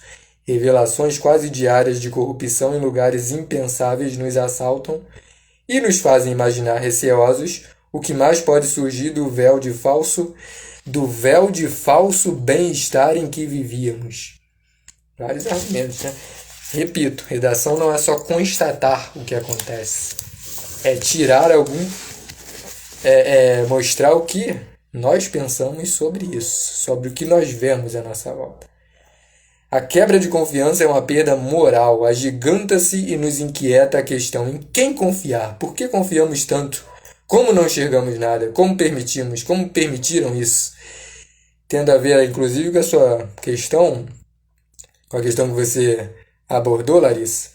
Revelações quase diárias de corrupção em lugares impensáveis nos assaltam e nos fazem imaginar receosos o que mais pode surgir do véu de falso bem-estar em que vivíamos. Vários argumentos, né? Repito, redação não é só constatar o que acontece, é tirar mostrar o que nós pensamos sobre isso, sobre o que nós vemos à nossa volta. A quebra de confiança é uma perda moral, agiganta-se e nos inquieta a questão em quem confiar, por que confiamos tanto, como não enxergamos nada, como permitiram isso, tendo a ver inclusive com a sua questão, com a questão que você abordou, Larissa.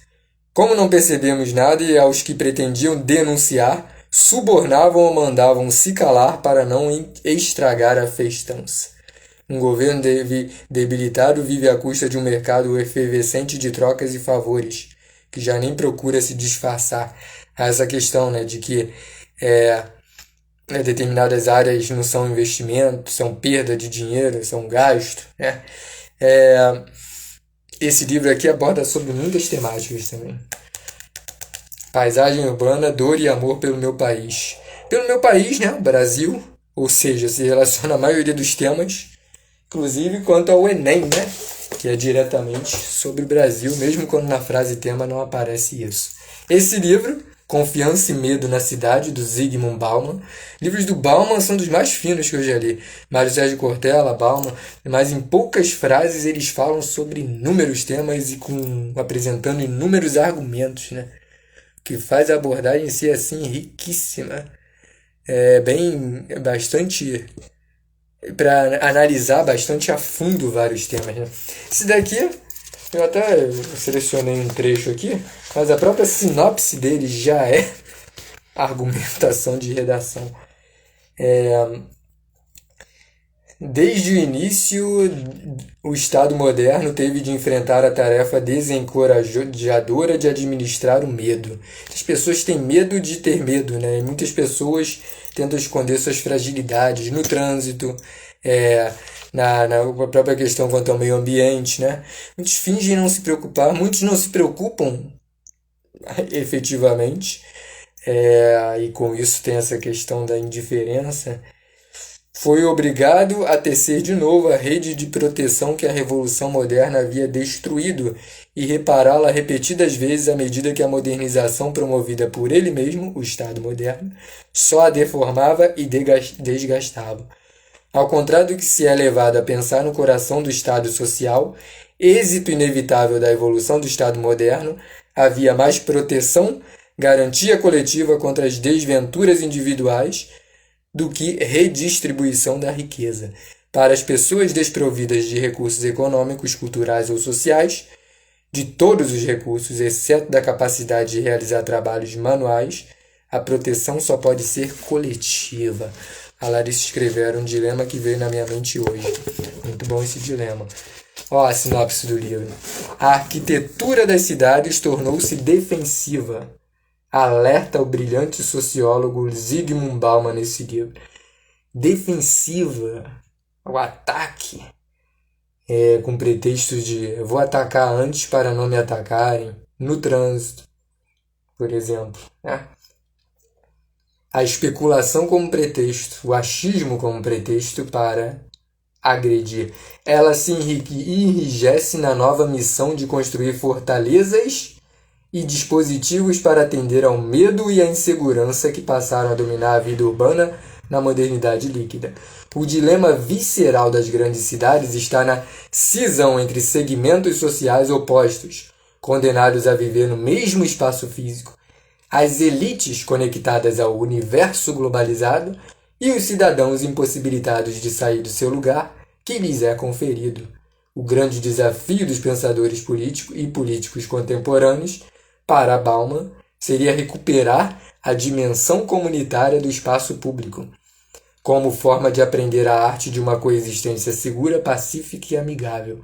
Como não percebemos nada e aos que pretendiam denunciar, subornavam ou mandavam se calar para não estragar a festança. Um governo debilitado vive à custa de um mercado efervescente de trocas e favores, que já nem procura se disfarçar a essa questão, né, de que determinadas áreas não são investimento, são perda de dinheiro, são gasto, né? Esse livro aqui aborda sobre muitas temáticas também. Paisagem urbana, dor e amor pelo meu país. Pelo meu país, né? O Brasil. Ou seja, se relaciona a maioria dos temas, inclusive quanto ao Enem, né? Que é diretamente sobre o Brasil, mesmo quando na frase tema não aparece isso. Esse livro, Confiança e Medo na Cidade, do Zygmunt Bauman. Livros do Bauman são dos mais finos que eu já li. Mário Sérgio Cortella, Bauman, mas em poucas frases eles falam sobre inúmeros temas e apresentando inúmeros argumentos, né? Que faz a abordagem ser assim riquíssima. Bastante para analisar bastante a fundo vários temas, né? Esse daqui eu até selecionei um trecho aqui, mas a própria sinopse dele já é argumentação de redação. Desde o início, o Estado moderno teve de enfrentar a tarefa desencorajadora de administrar o medo. As pessoas têm medo de ter medo, né? E muitas pessoas tentam esconder suas fragilidades no trânsito, na própria questão quanto ao meio ambiente, né? Muitos fingem não se preocupar, muitos não se preocupam efetivamente, e com isso tem essa questão da indiferença. Foi obrigado a tecer de novo a rede de proteção que a Revolução Moderna havia destruído e repará-la repetidas vezes à medida que a modernização promovida por ele mesmo, o Estado moderno, só a deformava e desgastava. Ao contrário do que se é levado a pensar no coração do Estado social, êxito inevitável da evolução do Estado moderno, havia mais proteção, garantia coletiva contra as desventuras individuais, do que redistribuição da riqueza. Para as pessoas desprovidas de recursos econômicos, culturais ou sociais, de todos os recursos, exceto da capacidade de realizar trabalhos manuais, a proteção só pode ser coletiva. A Larissa escreveu um dilema que veio na minha mente hoje. Muito bom esse dilema. Ó a sinopse do livro. A arquitetura das cidades tornou-se defensiva. Alerta o brilhante sociólogo Zygmunt Bauman nesse livro. Defensiva, o ataque, com pretextos de vou atacar antes para não me atacarem, no trânsito, por exemplo, né? A especulação como pretexto, o achismo como pretexto para agredir. Ela se enrijece na nova missão de construir fortalezas e dispositivos para atender ao medo e à insegurança que passaram a dominar a vida urbana na modernidade líquida. O dilema visceral das grandes cidades está na cisão entre segmentos sociais opostos, condenados a viver no mesmo espaço físico, as elites conectadas ao universo globalizado e os cidadãos impossibilitados de sair do seu lugar que lhes é conferido. O grande desafio dos pensadores políticos contemporâneos para Bauman, seria recuperar a dimensão comunitária do espaço público, como forma de aprender a arte de uma coexistência segura, pacífica e amigável.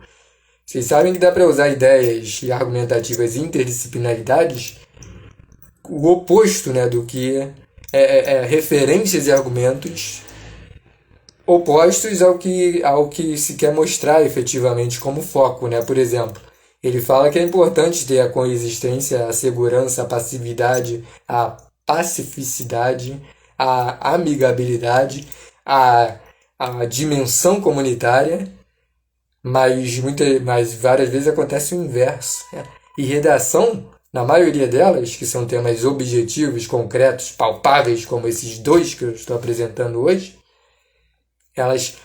Vocês sabem que dá para usar ideias e argumentativas interdisciplinaridades? O oposto, né, do que referências e argumentos opostos ao que se quer mostrar efetivamente como foco, né? Por exemplo, ele fala que é importante ter a coexistência, a segurança, a passividade, a pacificidade, a amigabilidade, a, a dimensão comunitária, mas várias vezes acontece o inverso, né? E redação, na maioria delas, que são temas objetivos, concretos, palpáveis, como esses dois que eu estou apresentando hoje, elas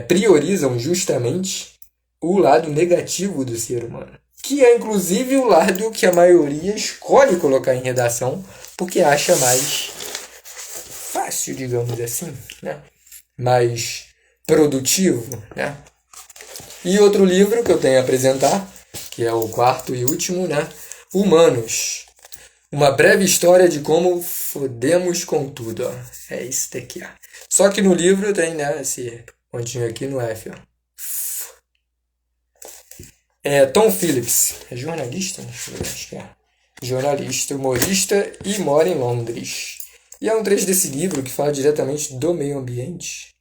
priorizam justamente o lado negativo do ser humano, que é inclusive o lado que a maioria escolhe colocar em redação porque acha mais fácil, digamos assim, né? Mais produtivo, né? E outro livro que eu tenho a apresentar, que é o quarto e último, né? Humanos. Uma breve história de como fodemos com tudo, ó. É isso daqui, ó. Só que no livro tem, né, esse pontinho aqui no F, ó. Tom Phillips. É jornalista? Deixa eu ver, acho que é. Jornalista, humorista e mora em Londres. E é um trecho desse livro que fala diretamente do meio ambiente.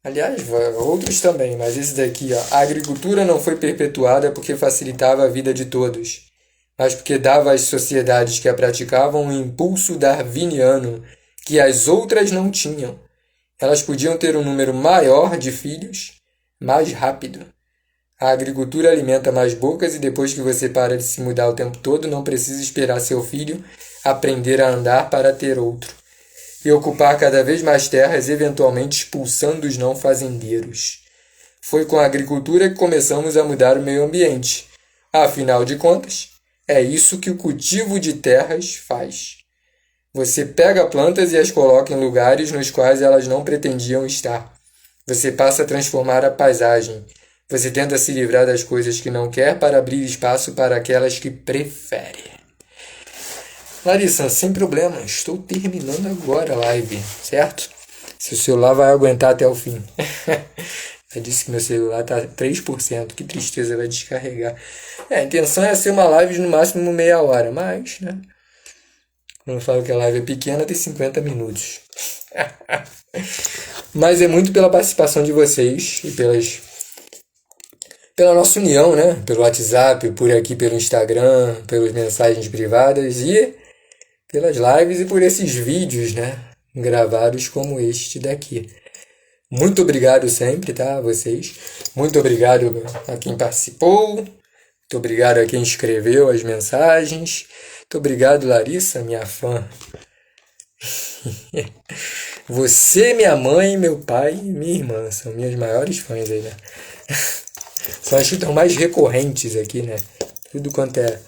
Aliás, outros também, mas esse daqui, ó. A agricultura não foi perpetuada porque facilitava a vida de todos, mas porque dava às sociedades que a praticavam um impulso darwiniano que as outras não tinham. Elas podiam ter um número maior de filhos mais rápido. A agricultura alimenta mais bocas e depois que você para de se mudar o tempo todo, não precisa esperar seu filho aprender a andar para ter outro. E ocupar cada vez mais terras, eventualmente expulsando os não fazendeiros. Foi com a agricultura que começamos a mudar o meio ambiente. Afinal de contas, é isso que o cultivo de terras faz. Você pega plantas e as coloca em lugares nos quais elas não pretendiam estar. Você passa a transformar a paisagem. Você tenta se livrar das coisas que não quer para abrir espaço para aquelas que prefere. Larissa, sem problema, estou terminando agora a live, certo? Seu celular vai aguentar até o fim. Eu disse que meu celular está 3%, que tristeza, vai descarregar. A intenção é ser uma live de no máximo meia hora, mas, né? Quando eu falo que a live é pequena, tem 50 minutos. Mas é muito pela participação de vocês e pela nossa união, né? Pelo WhatsApp, por aqui pelo Instagram, pelas mensagens privadas e pelas lives e por esses vídeos, né? Gravados como este daqui. Muito obrigado sempre, tá? A vocês. Muito obrigado a quem participou. Muito obrigado a quem escreveu as mensagens. Muito obrigado, Larissa, minha fã. Você, minha mãe, meu pai e minha irmã são minhas maiores fãs aí, né? São as que estão mais recorrentes aqui, né? Tudo quanto é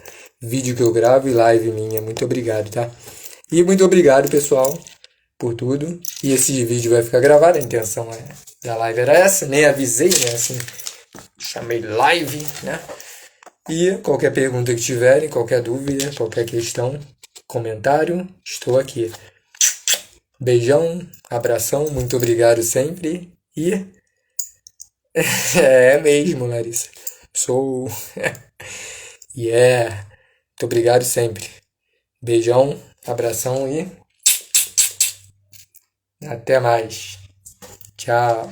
vídeo que eu gravo e live minha. Muito obrigado, tá? E muito obrigado, pessoal, por tudo. E esse vídeo vai ficar gravado. A intenção da live era essa. Nem avisei, né? Assim, chamei live, né? E qualquer pergunta que tiverem, qualquer dúvida, qualquer questão, comentário, estou aqui. Beijão, abração, muito obrigado sempre. E é mesmo, Larissa. Sou. Yeah. Muito obrigado sempre. Beijão, abração e até mais. Tchau.